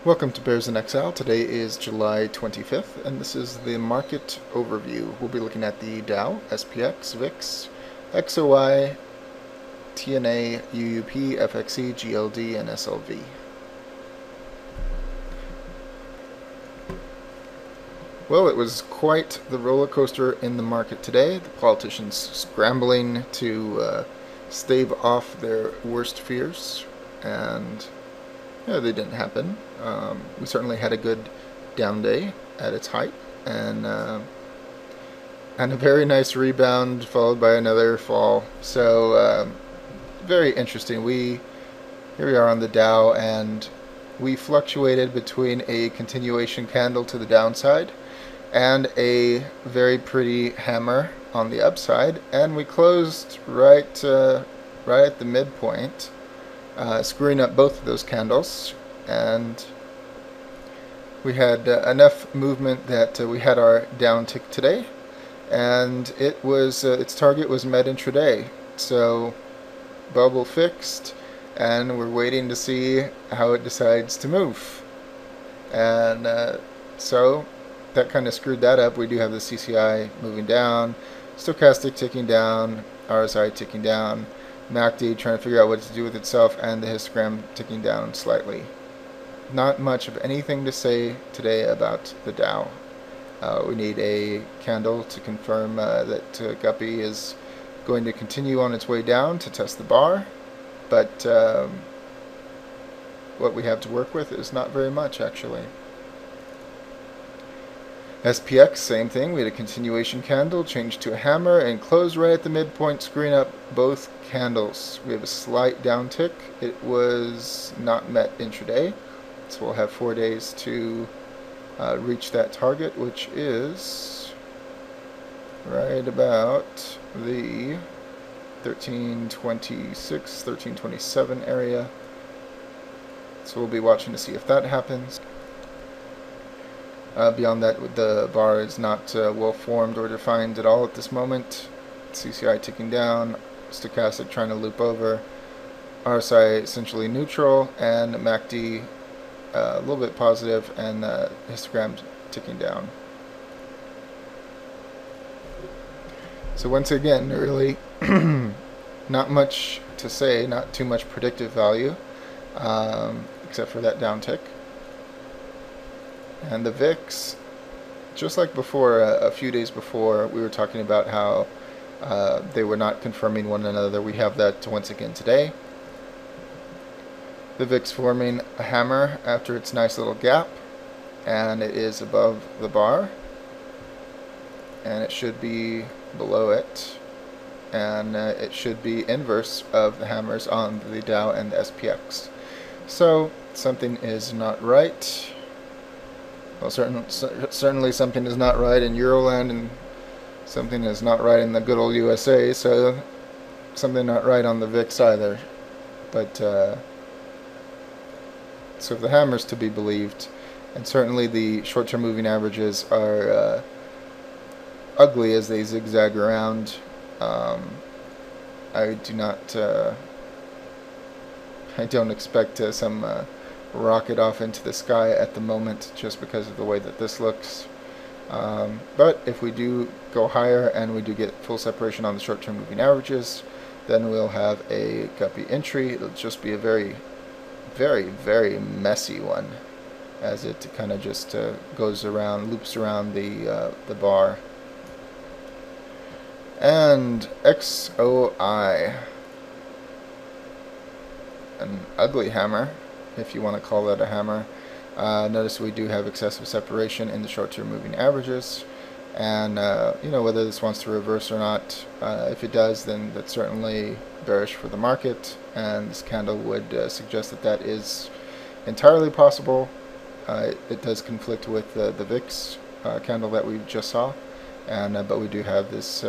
Welcome to Bears in Exile. Today is July 25th, and this is the market overview. We'll be looking at the Dow, SPX, VIX, XOI, TNA, UUP, FXE, GLD, and SLV. Well, it was quite the roller coaster in the market today. The politicians scrambling to stave off their worst fears, and yeah, they didn't happen. We certainly had a good down day at its height, and a very nice rebound followed by another fall. So very interesting. Here we are on the Dow, and we fluctuated between a continuation candle to the downside and a very pretty hammer on the upside, and we closed right at the midpoint, screwing up both of those candles, and we had enough movement that we had our down tick today, and it was its target was met intraday. So bubble fixed, and we're waiting to see how it decides to move. And so that kind of screwed that up. We do have the CCI moving down, stochastic ticking down, RSI ticking down, MACD trying to figure out what to do with itself, and the histogram ticking down slightly. Not much of anything to say today about the Dow. We need a candle to confirm that Guppy is going to continue on its way down to test the bar, but what we have to work with is not very much, actually. SPX, same thing. We had a continuation candle, changed to a hammer, and closed right at the midpoint, screwing up both candles. We have a slight downtick. It was not met intraday, so we'll have 4 days to reach that target, which is right about the 1326, 1327 area. So we'll be watching to see if that happens. Beyond that, the bar is not well formed or defined at all at this moment. CCI ticking down, stochastic trying to loop over, RSI essentially neutral, and MACD a little bit positive, and histogram ticking down. So once again, really not much to say, not too much predictive value, except for that downtick. And the VIX, just like before, a few days before, we were talking about how they were not confirming one another. We have that once again today. The VIX forming a hammer after its nice little gap, and it is above the bar, and it should be below it, and it should be inverse of the hammers on the Dow and the SPX. So something is not right. Well, certainly something is not right in Euroland, and something is not right in the good old USA, so something not right on the VIX either. But so if the hammer's to be believed, and certainly the short-term moving averages are ugly as they zigzag around, I don't expect some rocket off into the sky at the moment, just because of the way that this looks. But if we do go higher and we do get full separation on the short-term moving averages, then we'll have a guppy entry. It'll just be a very, very, very messy one, as it kind of just goes around, loops around the bar. And XOI, an ugly hammer, if you want to call that a hammer. Notice we do have excessive separation in the short-term moving averages, and whether this wants to reverse or not, if it does, then that's certainly bearish for the market, and this candle would suggest that that is entirely possible. It does conflict with the VIX candle that we just saw, and but we do have this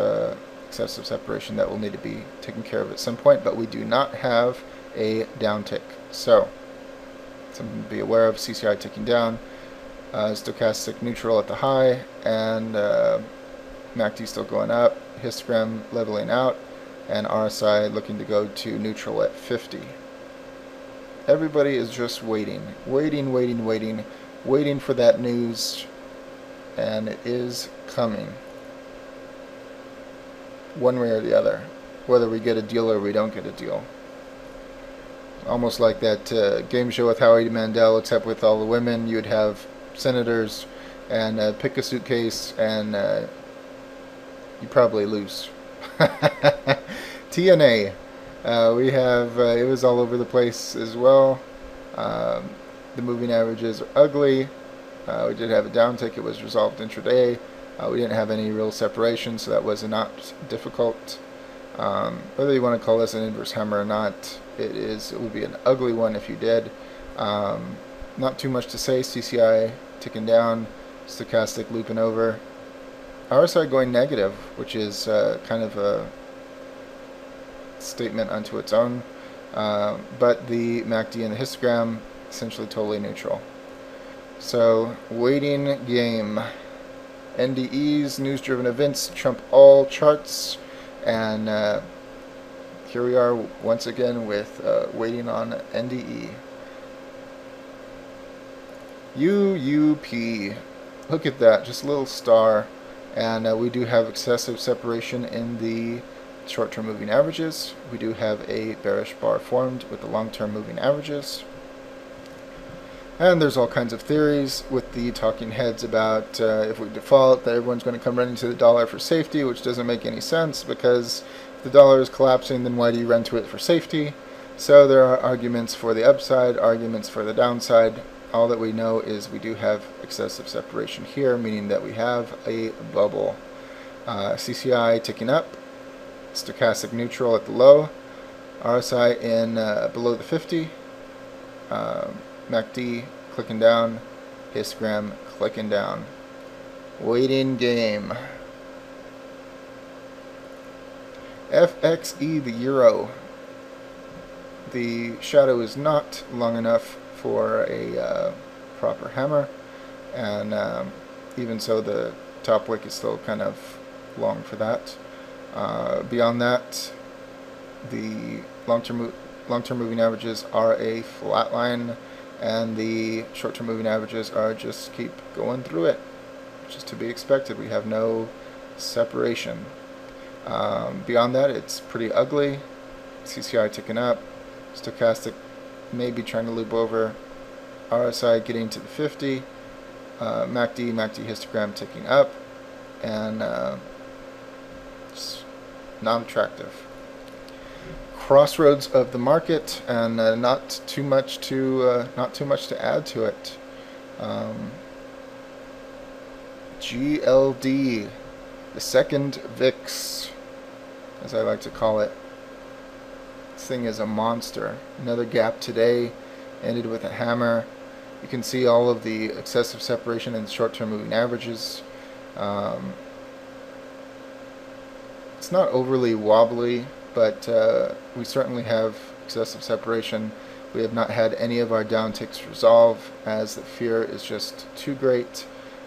excessive separation that will need to be taken care of at some point, but we do not have a downtick. So something to be aware of. CCI ticking down, stochastic neutral at the high, and MACD still going up, histogram leveling out, and RSI looking to go to neutral at 50. Everybody is just waiting, waiting for that news, and it is coming, one way or the other, whether we get a deal or we don't get a deal. Almost like that game show with Howie Mandel, except with all the women. You'd have senators and pick a suitcase, and you probably lose. TNA. We have, it was all over the place as well. The moving averages are ugly. We did have a downtick. It was resolved intraday. We didn't have any real separation, so that was not difficult. Whether you want to call this an inverse hammer or not, it would be an ugly one if you did. Not too much to say. CCI ticking down, stochastic looping over. RSI going negative, which is kind of a statement unto its own. But the MACD and the histogram essentially totally neutral. So, waiting game. NDEs, news-driven events, trump all charts, and here we are once again with waiting on NDE. UUP. Look at that, just a little star, and we do have excessive separation in the short-term moving averages. We do have a bearish bar formed with the long-term moving averages. And there's all kinds of theories with the talking heads about if we default, that everyone's going to come running to the dollar for safety, which doesn't make any sense, because if the dollar is collapsing, then why do you run to it for safety? So there are arguments for the upside, arguments for the downside. All that we know is we do have excessive separation here, meaning that we have a bubble. CCI ticking up, stochastic neutral at the low, RSI in below the 50, MACD clicking down, histogram clicking down. Waiting game. FXE, the euro. The shadow is not long enough for a proper hammer, and even so, the top wick is still kind of long for that. Beyond that, the long-term moving averages are a flat line, and the short-term moving averages are just keep going through it, which is to be expected. We have no separation. Beyond that, it's pretty ugly. CCI ticking up, stochastic maybe trying to loop over, RSI getting to the 50, MACD histogram ticking up, and just not attractive. Crossroads of the market, and not too much to add to it. GLD, the second VIX, as I like to call it. This thing is a monster. Another gap today, ended with a hammer. You can see all of the excessive separation in the short-term moving averages. It's not overly wobbly, but we certainly have excessive separation. We have not had any of our downticks resolve, as the fear is just too great.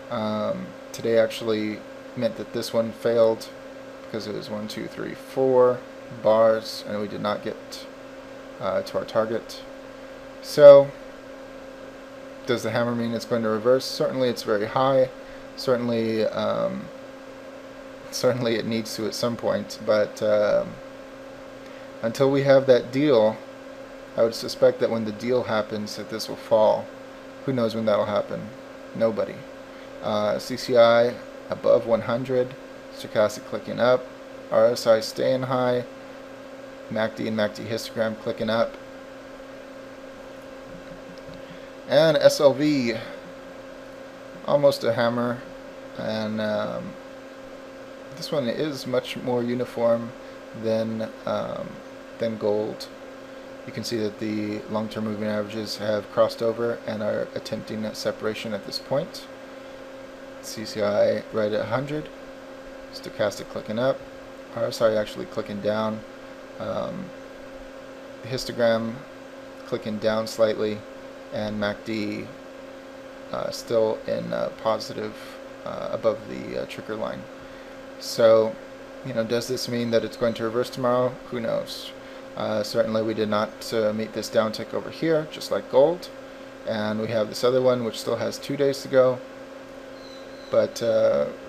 Today actually meant that this one failed because it was 1, 2, 3, 4 bars, and we did not get to our target. So, does the hammer mean it's going to reverse? Certainly it's very high. Certainly it needs to at some point, but until we have that deal, I would suspect that when the deal happens that this will fall. Who knows when that'll happen? Nobody. CCI above 100, stochastic clicking up, RSI staying high, MACD and MACD histogram clicking up, and SLV almost a hammer, and this one is much more uniform than gold. You can see that the long-term moving averages have crossed over and are attempting a separation at this point. CCI right at 100, stochastic clicking up, RSI actually clicking down, histogram clicking down slightly, and MACD still in positive above the trigger line. So, does this mean that it's going to reverse tomorrow? Who knows? Certainly we did not meet this downtick over here, just like gold. And we have this other one which still has 2 days to go. But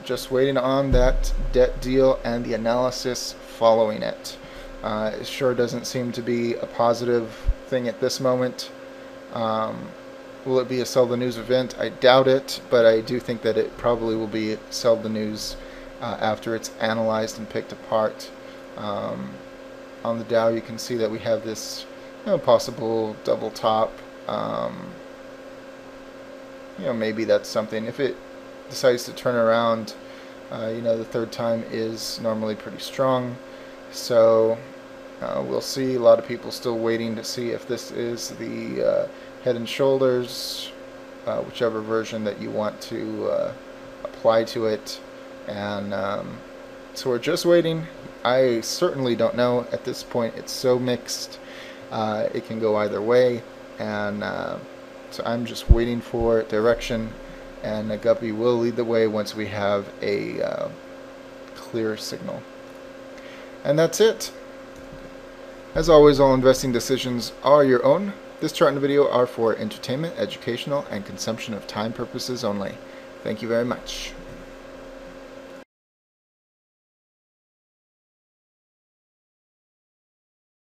just waiting on that debt deal and the analysis following it. It sure doesn't seem to be a positive thing at this moment. Will it be a sell the news event? I doubt it, but I do think that it probably will be sell the news after it's analyzed and picked apart. On the Dow, you can see that we have this possible double top. Maybe that's something. If it decides to turn around, the third time is normally pretty strong. So we'll see. A lot of people still waiting to see if this is the head and shoulders, whichever version that you want to apply to it. And so we're just waiting. I certainly don't know at this point. It's so mixed. It can go either way. And so I'm just waiting for direction. And Guppy will lead the way once we have a clear signal. And that's it. As always, all investing decisions are your own. This chart and video are for entertainment, educational, and consumption of time purposes only. Thank you very much.